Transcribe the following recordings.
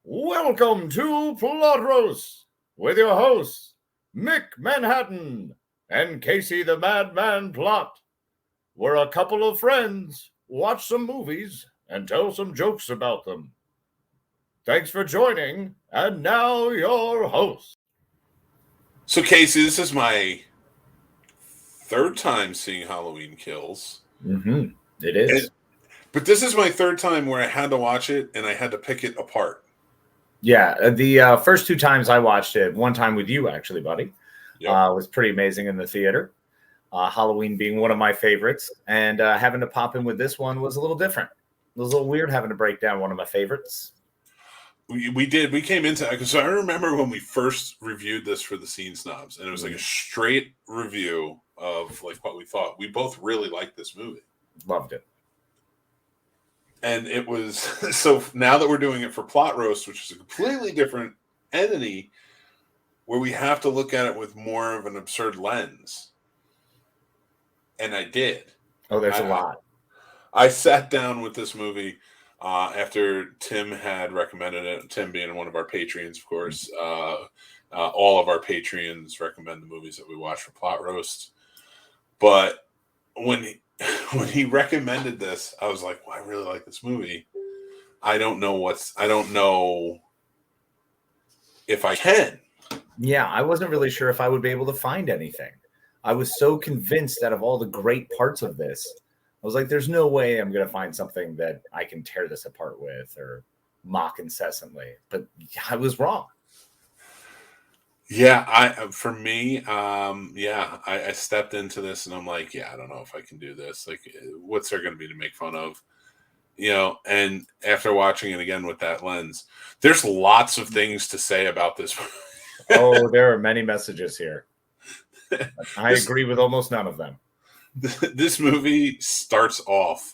Welcome to Plot Roast with your hosts, Mick Manhattan and Casey the Madman Plot. We're a couple of friends, watch some movies, and tell some jokes about them. Thanks for joining, and now your host. So, Casey, this is my third time seeing Halloween Kills. It is. But this is my third time where I had to watch it and I had to pick it apart. Yeah, the first two times I watched it, one time with you actually, buddy, was pretty amazing in the theater. Halloween being one of my favorites, and having to pop in with this one was a little different. It was a little weird having to break down one of my favorites. We did. We came into it because I remember when we first reviewed this for the Scene Snobs, and it was like a straight review of like what we thought. We both really liked this movie. Loved it. And it was, so now that we're doing it for Plot Roast, which is a completely different entity, where we have to look at it with more of an absurd lens. And I did. Oh, there's a lot. I sat down with this movie after Tim had recommended it. Tim being one of our Patreons, of course. All of our Patreons recommend the movies that we watch for Plot Roast. But when he recommended this, I was like, well, I really like this movie. I don't know if I can. Yeah, I wasn't really sure if I would be able to find anything. I was so convinced out of all the great parts of this. I was like, there's no way I'm going to find something that I can tear this apart with or mock incessantly. But I was wrong. Yeah, I stepped into this and I'm like, I don't know if I can do this. Like, what's there going to be to make fun of? And after watching it again with that lens, there's lots of things to say about this. Oh, there are many messages here. I agree with almost none of them. This movie starts off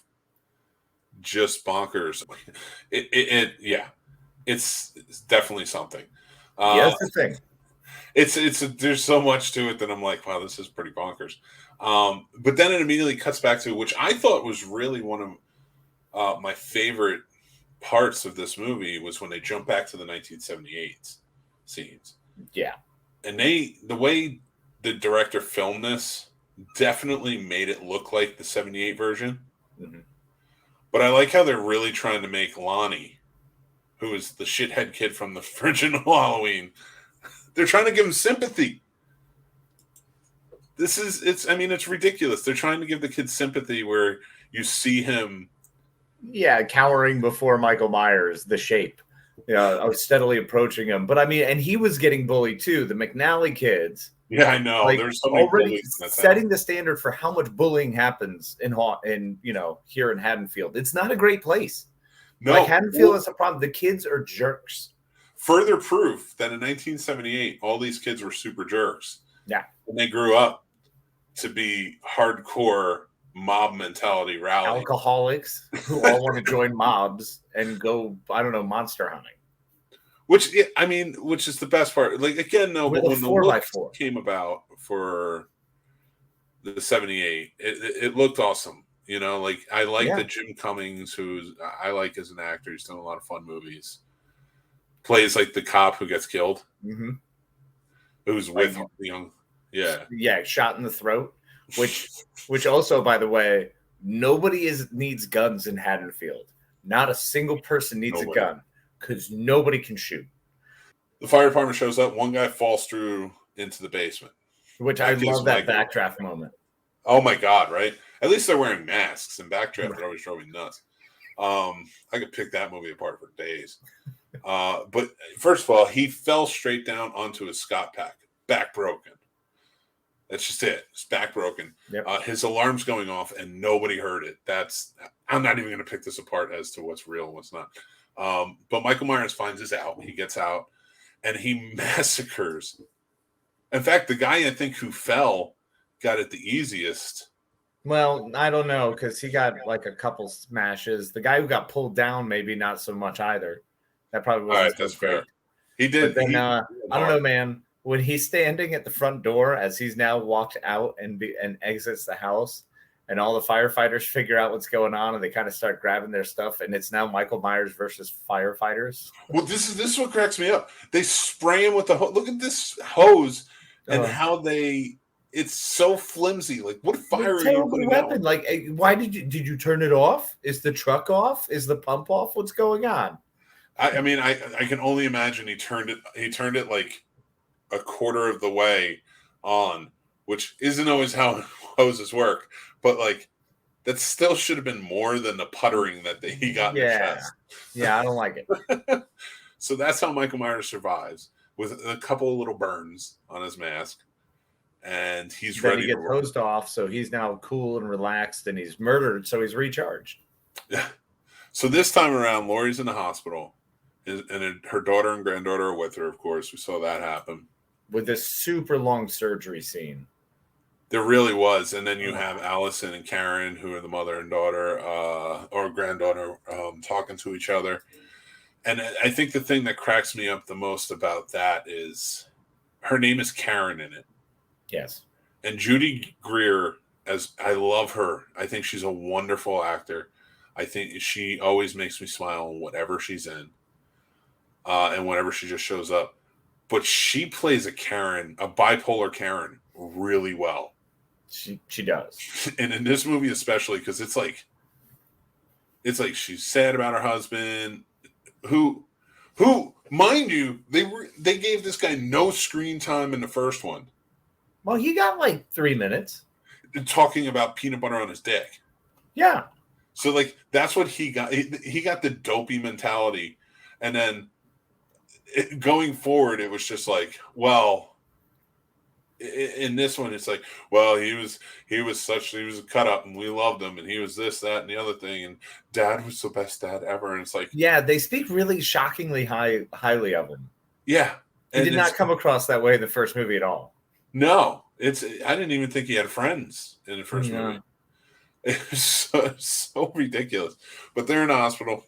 just bonkers. It's definitely something. That's the thing. There's so much to it that I'm like, wow, this is pretty bonkers. But then it immediately cuts back to, which I thought was really one of my favorite parts of this movie, was when they jump back to the 1978 scenes. Yeah. And the way the director filmed this definitely made it look like the 78 version. Mm-hmm. But I like how they're really trying to make Lonnie, who is the shithead kid from the original Halloween, they're trying to give him sympathy. It's ridiculous. They're trying to give the kid sympathy where you see him. Yeah, cowering before Michael Myers, the shape. I was steadily approaching him. But and he was getting bullied too. The McNally kids. Yeah, I know. There's so many already setting the standard for how much bullying happens in here in Haddonfield. It's not a great place. No, like Haddonfield is a problem. The kids are jerks. Further proof that in 1978, all these kids were super jerks. Yeah. And they grew up to be hardcore mob mentality rally. Alcoholics who all want to join mobs and go, monster hunting. Which is the best part. Like, again, no, but when the look came about for the 78, it looked awesome. I like the Jim Cummings, who I like as an actor. He's done a lot of fun movies. Plays like the cop who gets killed. Mm-hmm. Who's with the young. Yeah. Yeah, shot in the throat. Which also, by the way, nobody needs guns in Haddonfield. Not a single person needs a gun because nobody can shoot. The fire department shows up. One guy falls through into the basement. Which I love that backdraft moment. Oh my God, right? At least they're wearing masks, and backdraft that always drove me nuts. I could pick that movie apart for days. But first of all, he fell straight down onto his Scott pack, back broken. That's just it. It's back broken. Yep. His alarm's going off, and nobody heard it. I'm not even going to pick this apart as to what's real and what's not. But Michael Myers finds this out. He gets out, and he massacres. In fact, the guy I think who fell got it the easiest. Well, I don't know, because he got like a couple smashes. The guy who got pulled down, maybe not so much either. That probably wasn't. All right, that's fair. He did. But then, I don't know, man. When he's standing at the front door, as he's now walked out and exits the house, and all the firefighters figure out what's going on, and they kind of start grabbing their stuff, and it's now Michael Myers versus firefighters. Well, this is what cracks me up. They spray him with the hose. Look at this hose and how it's so flimsy. Like, what fire are you putting weapon. out? Like, why did you turn it off? Is the truck off? Is the pump off? What's going on? I mean, I can only imagine he turned it like a quarter of the way on, which isn't always how hoses work, but like that still should have been more than the puttering that he got in the chest. Yeah, I don't like it. So that's how Michael Myers survives, with a couple of little burns on his mask, and he's ready to get hosed off. So he's now cool and relaxed, and he's murdered, so he's recharged. Yeah. So this time around, Laurie's in the hospital, and her daughter and granddaughter are with her. Of course, we saw that happen with this super long surgery scene. There really was. And then you have Allison and Karen, who are the mother and daughter or granddaughter, talking to each other. And I think the thing that cracks me up the most about that is her name is Karen in it. Yes. And Judy Greer, as I love her. I think she's a wonderful actor. I think she always makes me smile whatever she's in. And whenever she just shows up. But she plays a Karen, a bipolar Karen, really well. She does. And in this movie especially, because it's like she's sad about her husband, who mind you, they gave this guy no screen time in the first one. Well, he got like 3 minutes talking about peanut butter on his dick. Yeah. So like that's what he got. He got the dopey mentality, and then going forward, it was just like, well. In this one, it's like, well, he was a cut up, and we loved him, and he was this, that, and the other thing, and Dad was the best dad ever, and it's like, yeah, they speak really shockingly highly of him. Yeah, he did not come across that way in the first movie at all. No, I didn't even think he had friends in the first movie. It was so ridiculous. But they're in the hospital,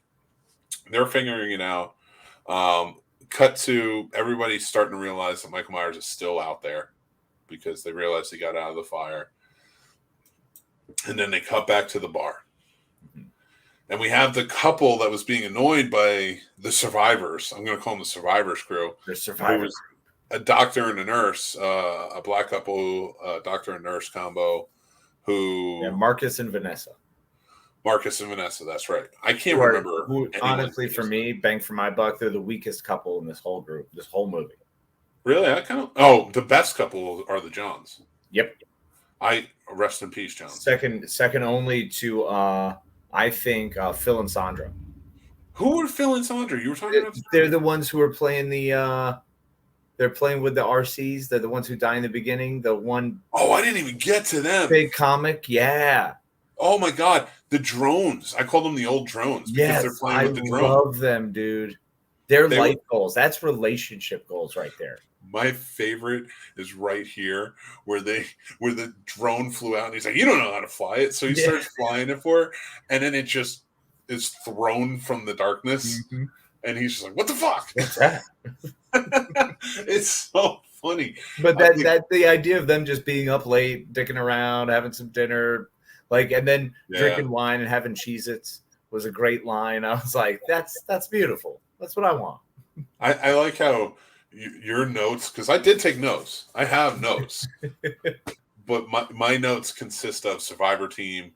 they're figuring it out. Cut to everybody starting to realize that Michael Myers is still out there, because they realized he got out of the fire. And then they cut back to the bar. Mm-hmm. And we have the couple that was being annoyed by the survivors. I'm going to call them the survivors crew. The survivors. A doctor and a nurse, a black couple, doctor and nurse combo, who... Yeah, Marcus and Vanessa. Marcus and Vanessa, that's right. I can't remember. Honestly, for me, bang for my buck, they're the weakest couple in this whole group, this whole movie. Really? The best couple are the Johns. Yep. Rest in peace, John. Second only to I think Phil and Sandra. Who were Phil and Sandra? You were talking about. They're the ones who are playing they're playing with the RCs. They're the ones who die in the beginning. The one. Oh, I didn't even get to them. Big comic, yeah. Oh my God, the drones! I call them the old drones because they're playing with the drones. I love them, dude. They're life goals. That's relationship goals right there. My favorite is right here where the drone flew out and he's like, you don't know how to fly it. So he starts flying it for her, and then it just is thrown from the darkness. Mm-hmm. And he's just like, what the fuck? What's that? It's so funny. But that the idea of them just being up late, dicking around, having some dinner, and then drinking wine and having Cheez-Its was a great line. I was like, that's beautiful. That's what I want. I like how your notes, because I did take notes. I have notes. But my notes consist of survivor team,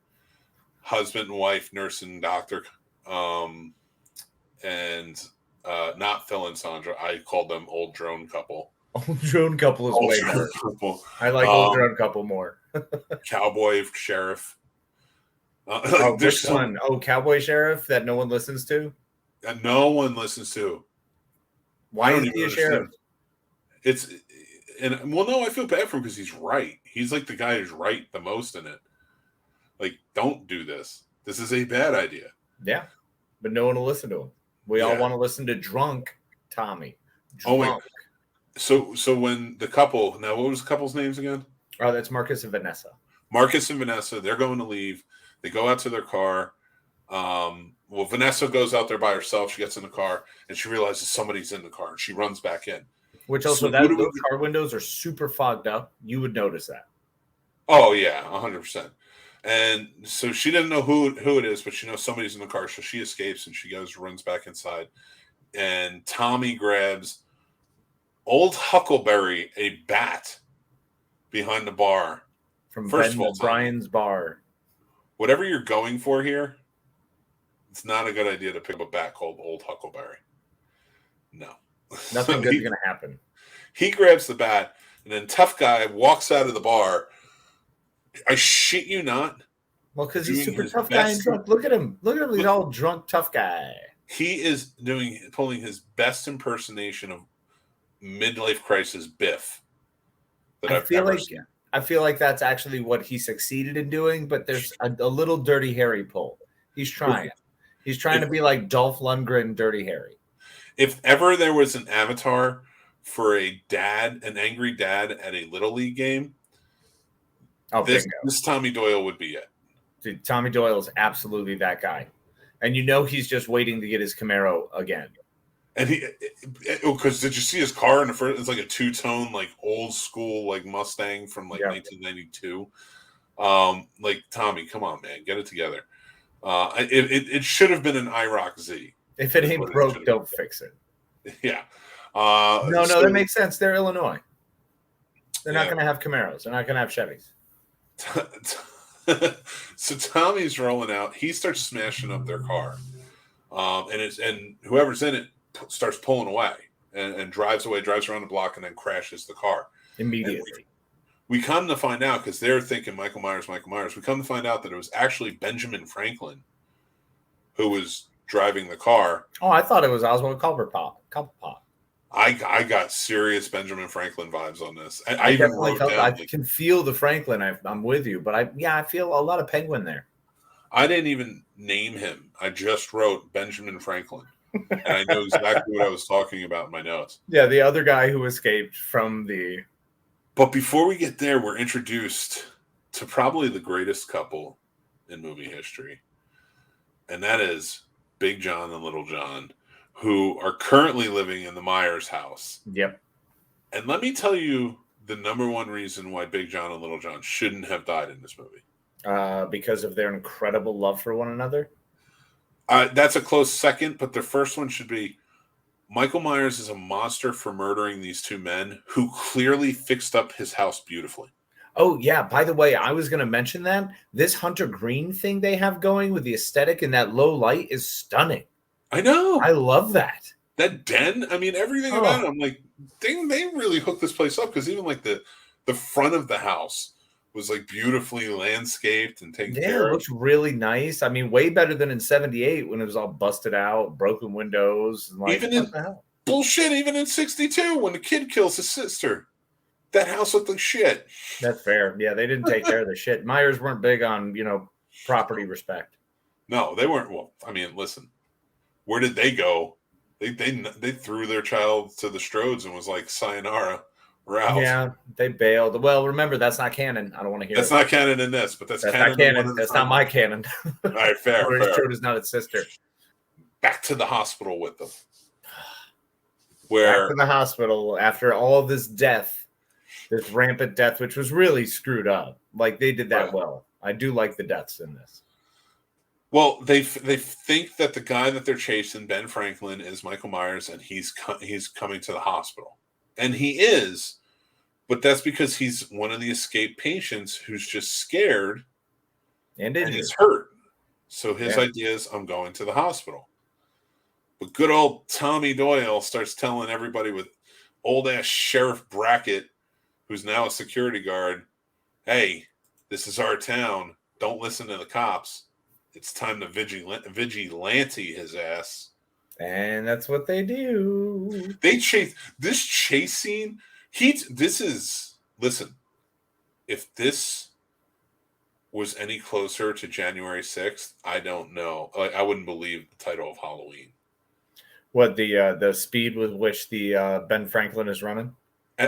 husband and wife, nurse and doctor, and not Phil and Sandra. I called them old drone couple. Old drone couple is way better. I like old drone couple more. Cowboy sheriff. Which one? Oh, cowboy sheriff that no one listens to? That no one listens to. Why is he a sheriff? No, I feel bad for him because he's right. He's like the guy who's right the most in it. Like, don't do this. This is a bad idea. Yeah, but no one will listen to him. We all want to listen to drunk Tommy. Drunk. Oh, wait. So when the couple, now what was the couple's names again? Oh, that's Marcus and Vanessa. Marcus and Vanessa, they're going to leave. They go out to their car. Well, Vanessa goes out there by herself. She gets in the car and she realizes somebody's in the car and she runs back in. Which also, those car windows are super fogged up. You would notice that. Oh, yeah, 100%. And so she doesn't know who it is, but she knows somebody's in the car. So she escapes and she runs back inside. And Tommy grabs old Huckleberry, a bat, behind the bar. From First of all, Brian's bar. Whatever you're going for here, it's not a good idea to pick up a bat called Old Huckleberry. No. Nothing good's going to happen. He grabs the bat, and then Tough Guy walks out of the bar. I shit you not. Well, because he's super tough guy and drunk. Look at him. Look at him. He's all drunk, tough guy. He is pulling his best impersonation of midlife crisis Biff. I feel like that's actually what he succeeded in doing, but there's a little Dirty Harry pull. He's trying. He's trying to be like Dolph Lundgren, Dirty Harry. If ever there was an avatar for an angry dad at a Little League game, this Tommy Doyle would be it. Dude, Tommy Doyle is absolutely that guy. And he's just waiting to get his Camaro again. And because did you see his car in the first? It's like a two-tone, like old school, like Mustang from 1992. Like Tommy, come on, man, get it together. It should have been an IROC Z. If it ain't broke, don't fix it. Yeah. No, that makes sense. They're Illinois. They're not going to have Camaros. They're not going to have Chevys. So Tommy's rolling out. He starts smashing up their car, and whoever's in it starts pulling away and drives around the block, and then crashes the car immediately. We come to find out, because they're thinking Michael Myers. We come to find out that it was actually Benjamin Franklin who was driving the car. Oh, I thought it was Oswald Cobblepot. I got serious Benjamin Franklin vibes on this. I even wrote down, I can feel the Franklin. I'm with you, but I feel a lot of Penguin there. I didn't even name him. I just wrote Benjamin Franklin, and I know exactly what I was talking about in my notes. Yeah, the other guy who escaped from the. But before we get there, we're introduced to probably the greatest couple in movie history, and that is Big John and Little John, who are currently living in the Myers house. Yep. And let me tell you the number one reason why Big John and Little John shouldn't have died in this movie. Because of their incredible love for one another? That's a close second, but the first one should be Michael Myers is a monster for murdering these two men who clearly fixed up his house beautifully. Oh, yeah. By the way, I was going to mention that. This Hunter Green thing they have going with the aesthetic and that low light is stunning. I know. I love that. That den, I mean, everything about it. I'm like, they really hooked this place up, because even like the front of the house was like beautifully landscaped and taken care of. It looks really nice. I mean, way better than in 78 when it was all busted out, broken windows. And like, even in 62 when the kid kills his sister. That house looked like shit. That's fair. Yeah, they didn't take care of the shit. Myers weren't big on, property respect. No, they weren't. Well, I mean, listen, where did they go? They threw their child to the Strodes and was like, sayonara, we're out. Yeah, they bailed. Well, remember, that's not canon. I don't want to hear That's not canon in this, but that's canon. Not canon. That's not my canon. All right, fair. Strode is not its sister. Back to the hospital with them. Back to the hospital after all of this death, this rampant death, which was really screwed up. Like, they did that well. I do like the deaths in this. Well, they think that the guy that they're chasing, Ben Franklin, is Michael Myers, and he's coming to the hospital. And he is, but that's because he's one of the escaped patients who's just scared and he's hurt. So his idea is, I'm going to the hospital. But good old Tommy Doyle starts telling everybody with old-ass Sheriff Brackett, who's now a security guard, hey, this is our town. Don't listen to the cops. It's time to vigilante his ass. And that's what they do. They chase this chase scene. Listen, if this was any closer to January 6th, I don't know. I wouldn't believe the title of Halloween. What, the speed with which the Ben Franklin is running?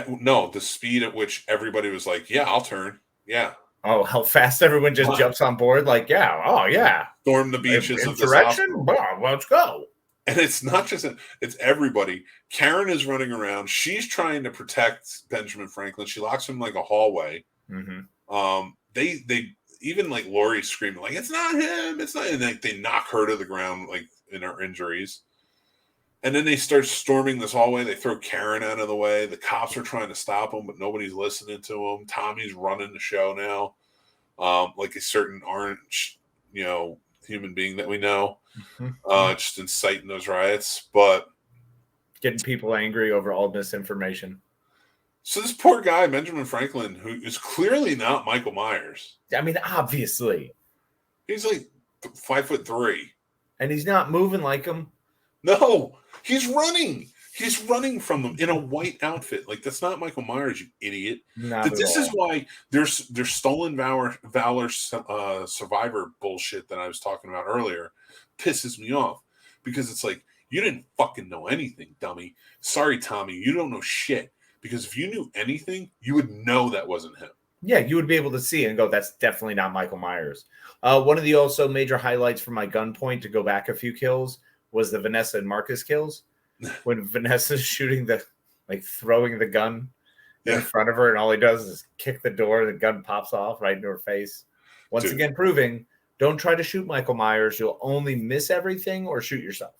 No, the speed at which everybody was like, yeah, I'll turn. Yeah. Oh, how fast everyone just jumps on board. Like, yeah. Oh, yeah. Storm the beaches of this hospital. Well, let's go. And it's not just it's everybody. Karen is running around. She's trying to protect Benjamin Franklin. She locks him in like a hallway. Mm-hmm. even like Lori screaming like it's not him, it's not, and like they knock her to the ground like in her injuries. And then they start storming this hallway. They throw Karen out of the way. The cops are trying to stop them, but nobody's listening to them. Tommy's running the show now, like a certain orange, human being that we know, just inciting those riots, but getting people angry over all misinformation. So this poor guy, Benjamin Franklin, who is clearly not Michael Myers. I mean, obviously, he's like 5'3", and he's not moving like him. No, he's running. He's running from them in a white outfit. Like, that's not Michael Myers, you idiot. This is why there's stolen valor survivor bullshit that I was talking about earlier pisses me off. Because it's like, you didn't fucking know anything, dummy. Sorry, Tommy, you don't know shit. Because if you knew anything, you would know that wasn't him. Yeah, you would be able to see it and go, that's definitely not Michael Myers. One of the also major highlights for my gunpoint, to go back a few kills, was the Vanessa and Marcus kills. When Vanessa's shooting throwing the gun in front of her, and all he does is kick the door, the gun pops off right into her face. Once again, proving, don't try to shoot Michael Myers. You'll only miss everything or shoot yourself.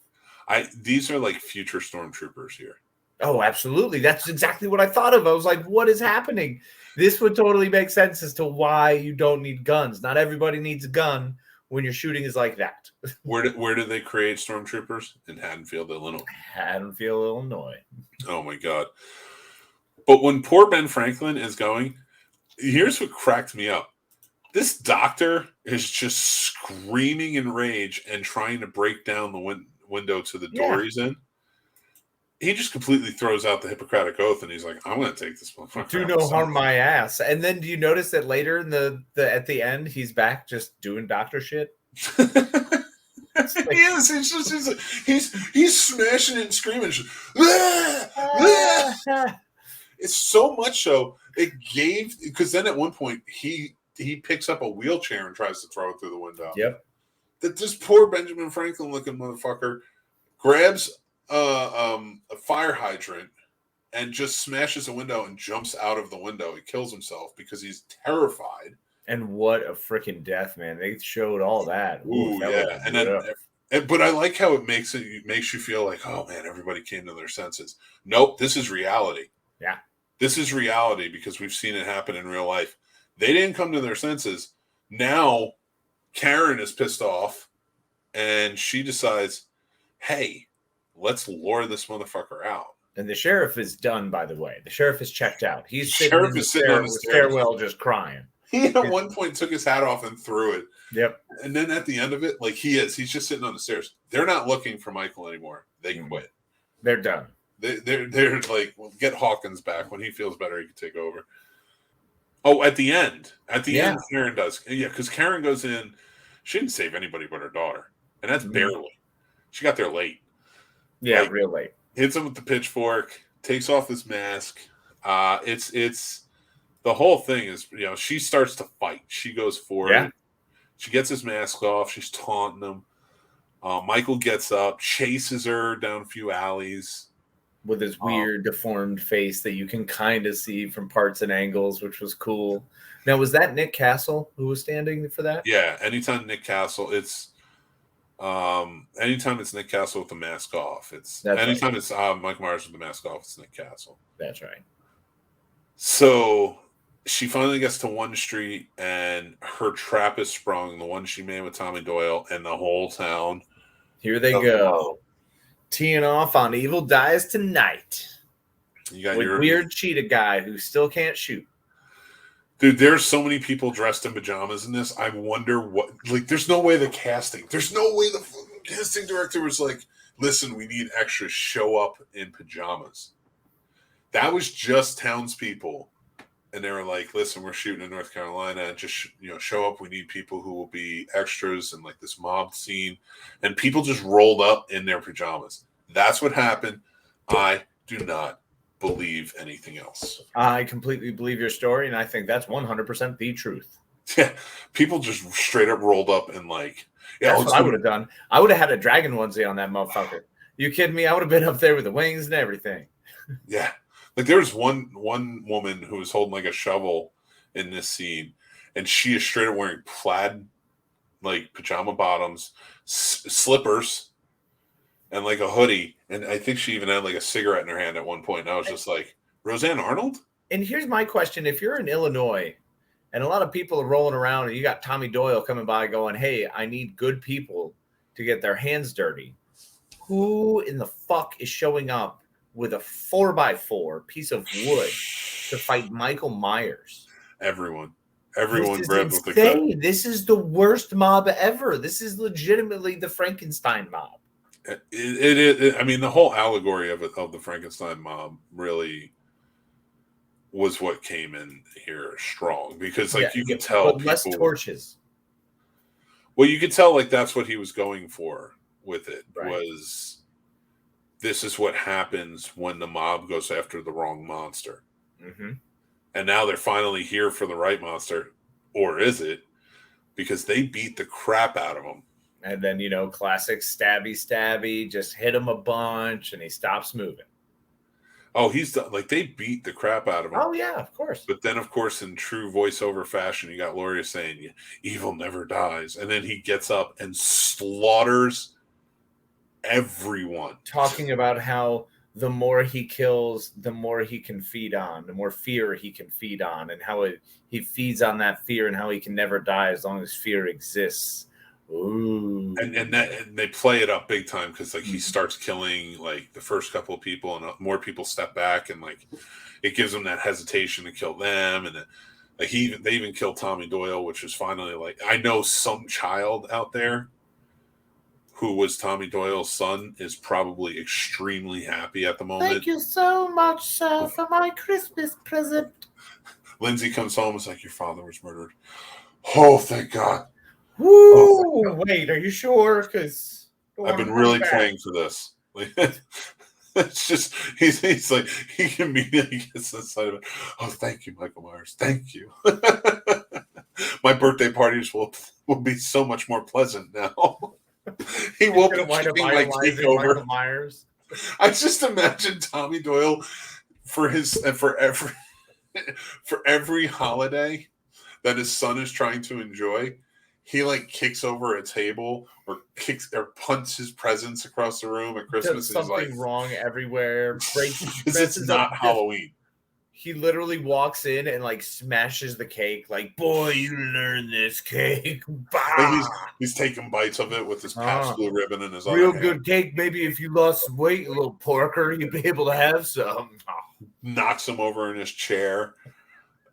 These are like future stormtroopers here. Oh, absolutely. That's exactly what I thought of. I was like, what is happening? This would totally make sense as to why you don't need guns. Not everybody needs a gun when your shooting is like that. Where did they create stormtroopers? In Haddonfield, Illinois. Haddonfield, Illinois. Oh, my God. But when poor Ben Franklin is going, here's what cracked me up. This doctor is just screaming in rage and trying to break down the window to the door he's in. He just completely throws out the Hippocratic Oath, and he's like, "I'm going to take this motherfucker. Do no harm, my ass." And then, do you notice that later in the at the end, he's back just doing doctor shit? He is. He's smashing it and screaming. It's so much so it gave, because then at one point he picks up a wheelchair and tries to throw it through the window. Yep. That this poor Benjamin Franklin looking motherfucker grabs a fire hydrant and just smashes a window and jumps out of the window. He kills himself because he's terrified. And what a freaking death, man! They showed all that. Ooh, yeah. And then, but I like how it makes you feel like, oh man, everybody came to their senses. Nope, this is reality. Yeah, this is reality because we've seen it happen in real life. They didn't come to their senses. Now, Karen is pissed off, and she decides, hey, let's lure this motherfucker out. And the sheriff is done, by the way. The sheriff is checked out. He's sitting on the stairwell just crying. He at one point took his hat off and threw it. Yep. And then at the end of it, he's just sitting on the stairs. They're not looking for Michael anymore. They quit. They're done. They're like, well, get Hawkins back. When he feels better, he can take over. Oh, at the end, Karen does. Yeah, because Karen goes in. She didn't save anybody but her daughter. And that's barely. She got there late. Yeah, real late. Hits him with the pitchfork, takes off his mask. It's the whole thing is, she starts to fight. She goes for it. She gets his mask off. She's taunting him. Michael gets up, chases her down a few alleys. With his weird, deformed face that you can kind of see from parts and angles, which was cool. Now, was that Nick Castle who was standing for that? Yeah, anytime Nick Castle, anytime it's Nick Castle with the mask off. It's Mike Myers with the mask off, it's Nick Castle. That's right. So she finally gets to 1 Street, and her trap is sprung, the one she made with Tommy Doyle, and the whole town. Here they go. Teeing off on Evil Dies Tonight. You got with weird cheetah guy who still can't shoot. Dude, there's so many people dressed in pajamas in this. I wonder what, there's no way the casting casting director was like, listen, we need extras, show up in pajamas. That was just townspeople. And they were like, listen, we're shooting in North Carolina. Just, show up. We need people who will be extras in this mob scene. And people just rolled up in their pajamas. That's what happened. I do not believe anything else. I completely believe your story, and I think that's 100% the truth. Yeah, people just straight up rolled up and that's what I would have done. I would have had a dragon onesie on that motherfucker. You kidding me? I would have been up there with the wings and everything. Yeah. There was one woman who was holding a shovel in this scene, and she is straight up wearing plaid, like pajama bottoms, slippers, and like a hoodie. And I think she even had like a cigarette in her hand at one point. And I was just like, Roseanne Arnold? And here's my question. If you're in Illinois and a lot of people are rolling around and you got Tommy Doyle coming by going, hey, I need good people to get their hands dirty. Who in the fuck is showing up with a 4x4 piece of wood to fight Michael Myers? Everyone This grabbed is with the gun. insane. This is the worst mob ever. This is legitimately the Frankenstein mob. I mean, the whole allegory of the Frankenstein mob really was what came in here strong, because you could tell but less torches. Well, you could tell like that's what he was going for with it, right. Was this is what happens when the mob goes after the wrong monster. Mm-hmm. And now they're finally here for the right monster. Or is it? Because they beat the crap out of him. And then, classic stabby, just hit him a bunch and he stops moving. Oh, he's done. Like, they beat the crap out of him. Oh, yeah, of course. But then, of course, in true voiceover fashion, you got Gloria saying, evil never dies. And then he gets up and slaughters everyone. Talking about how the more he kills, the more he can feed on, the more fear he can feed on, and how he feeds on that fear and how he can never die as long as fear exists. Ooh. And they play it up big time, because he starts killing like the first couple of people, and more people step back, and like it gives them that hesitation to kill them, and they even kill Tommy Doyle, which is finally like, I know some child out there who was Tommy Doyle's son is probably extremely happy at the moment. Thank you so much, sir, for my Christmas present. Lindsay comes home and is like, your father was murdered. Oh, thank God. Woo! Oh, wait, are you sure? Because I've been really praying for this. It's just he's like, he immediately gets inside of it. Oh, thank you, Michael Myers. Thank you. My birthday parties will be so much more pleasant now. He won't be keeping my cake over. Michael Myers. I just imagine Tommy Doyle for every holiday that his son is trying to enjoy, he like kicks over a table or punches presents across the room at Christmas. There's something wrong everywhere. Because it's not Halloween. He literally walks in and like smashes the cake. Like, boy, you learn this cake. Like he's taking bites of it with his Pabst Blue Ribbon in his real good cake. Maybe if you lost some weight, you little porker, you'd be able to have some. Knocks him over in his chair.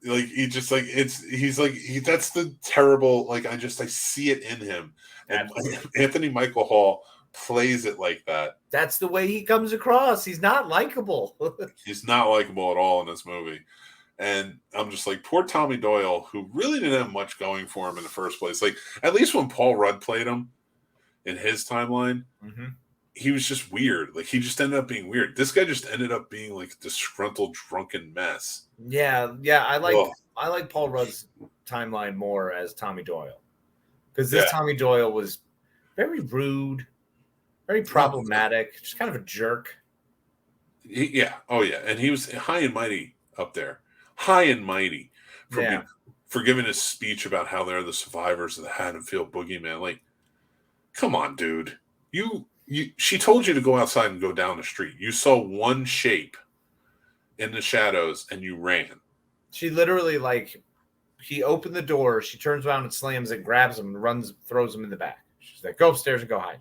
Like that's the terrible. Like I see it in him. And Anthony Michael Hall plays it like that. That's the way he comes across. He's not likable. He's not likable at all in this movie. And I'm just like, poor Tommy Doyle, who really didn't have much going for him in the first place. Like, at least when Paul Rudd played him in his timeline, he was just weird. Like, he just ended up being weird. This guy just ended up being like a disgruntled, drunken mess. Yeah. I like Paul Rudd's timeline more as Tommy Doyle. Because this Tommy Doyle was very rude, very problematic, just kind of a jerk. And he was high and mighty up there. High and mighty for giving his speech about how they're the survivors of the Haddonfield Boogeyman. Like, come on, dude. She told you to go outside and go down the street. You saw one shape in the shadows and you ran. She literally, like, he opened the door, she turns around and slams it, grabs him, and throws him in the back. She's like, go upstairs and go hide.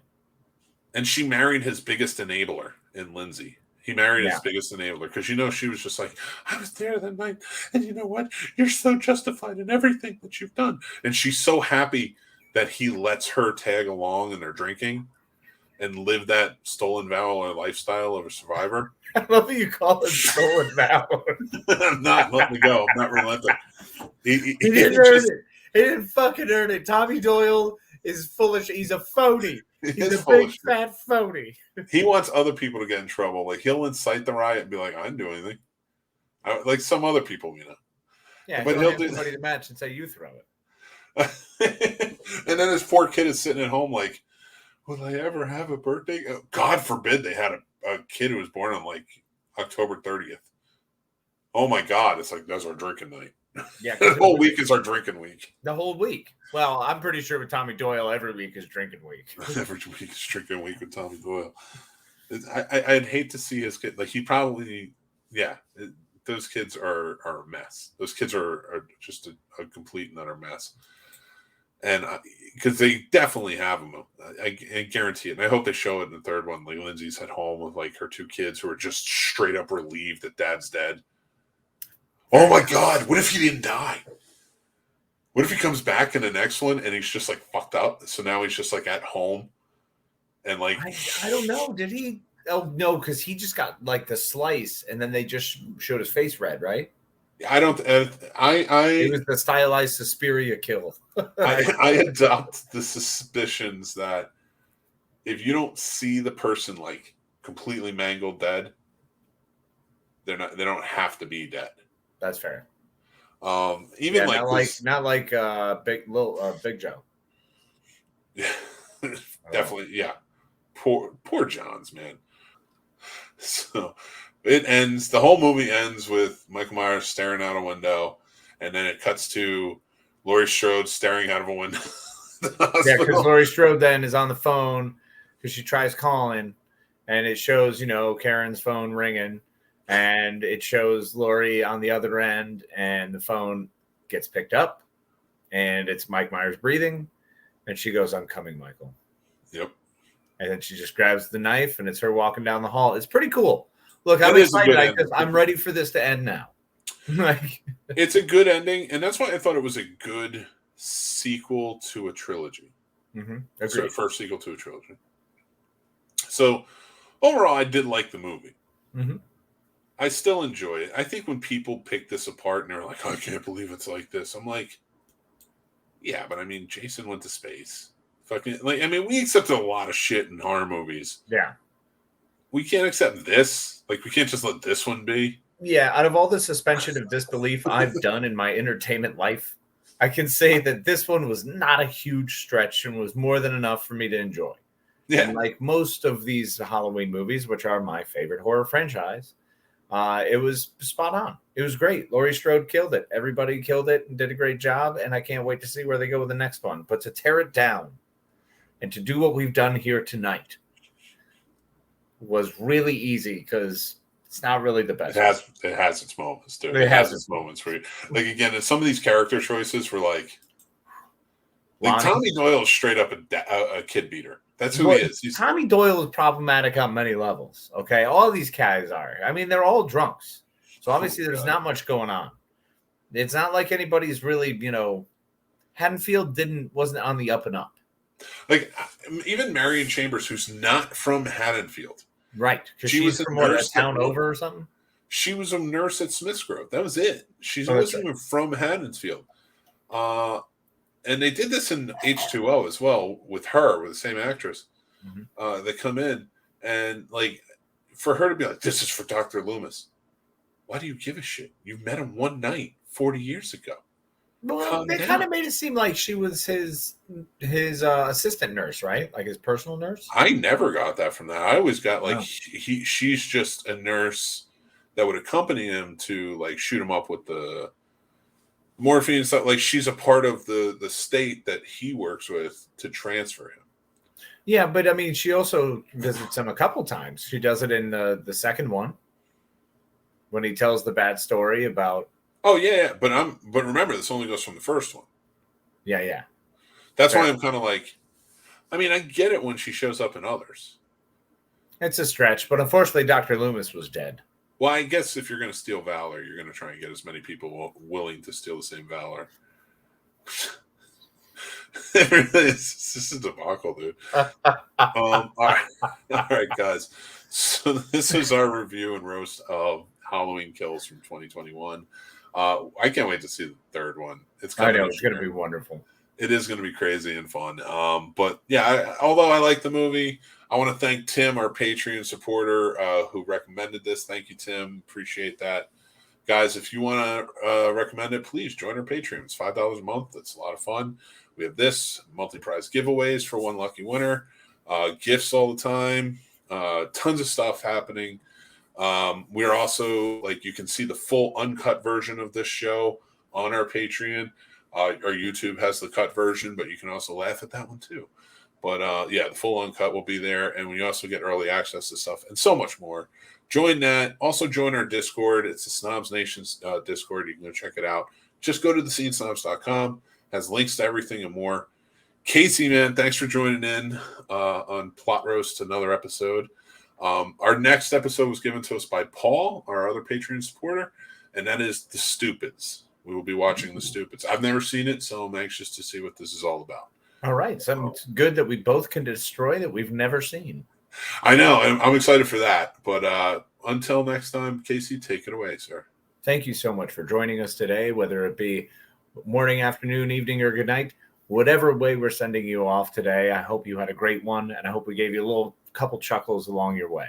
And she married his biggest enabler in Lindsay. He married his biggest enabler because, she was just like, I was there that night. And you know what? You're so justified in everything that you've done. And she's so happy that he lets her tag along in their drinking and live that stolen valor lifestyle of a survivor. I love that you call it stolen valor. I'm not letting it go. I'm not relenting. He didn't earn it. He didn't fucking earn it. Tommy Doyle is foolish. He's a phony. He's a big fat phony. He wants other people to get in trouble. Like, he'll incite the riot and be like, I didn't do anything. Like some other people, Yeah, but he'll do somebody to match and say you throw it. And then his poor kid is sitting at home like, will I ever have a birthday? God forbid they had a kid who was born on like October 30th. Oh my God, it's like, that's our drinking night. Yeah, The whole week is our drinking week. The whole week. Well, I'm pretty sure with Tommy Doyle, every week is drinking week. Every week is drinking week with Tommy Doyle. I'd hate to see his kid. Like, he probably, those kids are a mess. Those kids are just a complete and utter mess. And because they definitely have them, I guarantee it. And I hope they show it in the third one. Like, Lindsay's at home with like her two kids who are just straight up relieved that dad's dead. Oh my God! What if he didn't die? What if he comes back in the next one and he's just like fucked up? So now he's just like at home, and like I don't know. Did he? Oh no, because he just got like the slice, and then they just showed his face red, right? I don't. It was the stylized Suspiria kill. I adopt the suspicions that if you don't see the person like completely mangled dead, they don't have to be dead. That's fair. Even not like Big Joe. Yeah, definitely. Yeah, poor Johns, man. So it ends. The whole movie ends with Michael Myers staring out a window, and then it cuts to Laurie Strode staring out of a window. Yeah, because Laurie Strode then is on the phone because she tries calling, and it shows Karen's phone ringing. And it shows Laurie on the other end, and the phone gets picked up, and it's Mike Myers breathing, and she goes, "I'm coming, Michael." Yep. And then she just grabs the knife, and it's her walking down the hall. It's pretty cool. Look, I'm excited because I'm ready for this to end now. It's a good ending, and that's why I thought it was a good sequel to a trilogy. Mm-hmm. So the first sequel to a trilogy. So overall, I did like the movie. Mm-hmm. I still enjoy it. I think when people pick this apart and they're like, I can't believe it's like this, I'm like, yeah, but I mean, Jason went to space. We accepted a lot of shit in horror movies. Yeah. We can't accept this. Like, we can't just let this one be. Yeah, out of all the suspension of disbelief I've done in my entertainment life, I can say that this one was not a huge stretch and was more than enough for me to enjoy. Yeah. And like most of these Halloween movies, which are my favorite horror franchise, it was spot on. It was great. Laurie Strode killed it. Everybody killed it and did a great job. And I can't wait to see where they go with the next one. But to tear it down and to do what we've done here tonight was really easy because it's not really the best. It has its moments, dude. It has its moments where, like, again, some of these character choices were like Tommy Doyle is straight up a kid beater. That's who he is. Tommy Doyle is problematic on many levels. Okay, all these guys are. I mean, they're all drunks, so obviously there's not much going on. It's not like anybody's really, Haddonfield wasn't on the up and up. Like even Marion Chambers, who's not from Haddonfield, right? Because she was from a town over or something. She was a nurse at Smith's Grove. That was it. She wasn't even from Haddonfield. And they did this in H2O as well with the same actress. Mm-hmm. They come in and like for her to be like, "This is for Dr. Loomis." Why do you give a shit? You met him one night 40 years ago. Well, they kind of made it seem like she was his assistant nurse, right? Like his personal nurse. I never got that from that. I always got like she's just a nurse that would accompany him to like shoot him up with the morphine and stuff. Like she's a part of the state that he works with to transfer him. Yeah, but I mean, she also visits him a couple times. She does it in the second one when he tells the bad story about. Oh yeah, but remember this only goes from the first one. Yeah. That's why I'm kind of like, I mean, I get it when she shows up in others. It's a stretch, but unfortunately, Dr. Loomis was dead. Well, I guess if you're going to steal valor, you're going to try and get as many people willing to steal the same valor. It really is. This is a debacle, dude. All right, guys. So this is our review and roast of Halloween Kills from 2021. I can't wait to see the third one. It's going to be wonderful. It is going to be crazy and fun. But yeah, although I like the movie, I want to thank Tim, our Patreon supporter, who recommended this. Thank you, Tim. Appreciate that. Guys, if you want to recommend it, please join our Patreon. It's $5 a month. It's a lot of fun. We have this, multi-prize giveaways for one lucky winner, gifts all the time, tons of stuff happening. We're also, like, you can see the full uncut version of this show on our Patreon. Our YouTube has the cut version, but you can also laugh at that one too. But the full uncut will be there, and we also get early access to stuff and so much more. Join that. Also join our Discord. It's the Snobs Nation's Discord. You can go check it out. Just go to thescenesnobs.com. Has links to everything and more. Casey, man, thanks for joining in on Plot Roast, another episode. Our next episode was given to us by Paul, our other Patreon supporter, and that is The Stupids. We will be watching The Stupids. I've never seen it, so I'm anxious to see what this is all about. All right. So it's good that we both can destroy that we've never seen. I know. I'm excited for that. But until next time, Casey, take it away, sir. Thank you so much for joining us today, whether it be morning, afternoon, evening, or good night. Whatever way we're sending you off today, I hope you had a great one, and I hope we gave you a little couple chuckles along your way.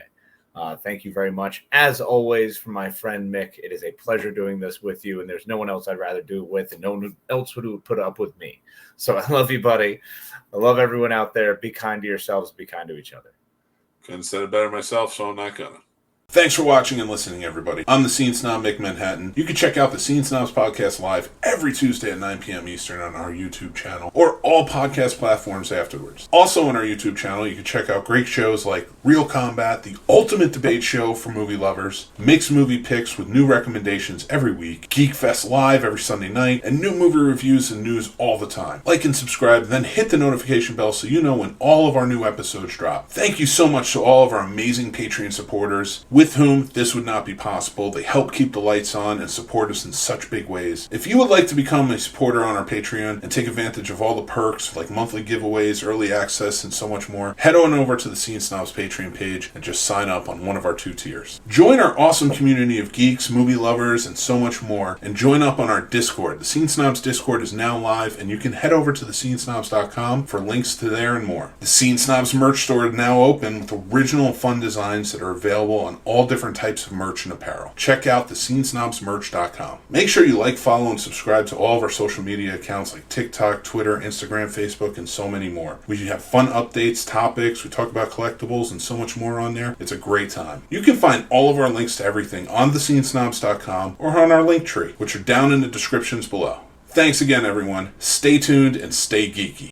Thank you very much. As always, from my friend Mick, it is a pleasure doing this with you, and there's no one else I'd rather do it with, and no one else would put up with me. So I love you, buddy. I love everyone out there. Be kind to yourselves. Be kind to each other. Couldn't have said it better myself, so I'm not gonna. Thanks for watching and listening, everybody. I'm the Scene Snob, Mick Manhattan. You can check out the Scene Snobs Podcast live every Tuesday at 9 p.m. Eastern on our YouTube channel or all podcast platforms afterwards. Also on our YouTube channel, you can check out great shows like Real Combat, the ultimate debate show for movie lovers, mixed movie picks with new recommendations every week, Geek Fest live every Sunday night, and new movie reviews and news all the time. Like and subscribe, then hit the notification bell so you know when all of our new episodes drop. Thank you so much to all of our amazing Patreon supporters, with whom this would not be possible. They help keep the lights on and support us in such big ways. If you would like to become a supporter on our Patreon and take advantage of all the perks like monthly giveaways, early access, and so much more, head on over to the Scene Snobs Patreon page and just sign up on one of our 2 tiers. Join our awesome community of geeks, movie lovers, and so much more, and join up on our Discord. The Scene Snobs Discord is now live, and you can head over to thescenesnobs.com for links to there and more. The Scene Snobs merch store is now open with original fun designs that are available on all different types of merch and apparel. Check out thescenesnobsmerch.com. Make sure you like, follow, and subscribe to all of our social media accounts like TikTok, Twitter, Instagram, Facebook, and so many more. We have fun updates, topics, we talk about collectibles, and so much more on there. It's a great time. You can find all of our links to everything on thescenesnobs.com or on our link tree, which are down in the descriptions below. Thanks again, everyone. Stay tuned and stay geeky.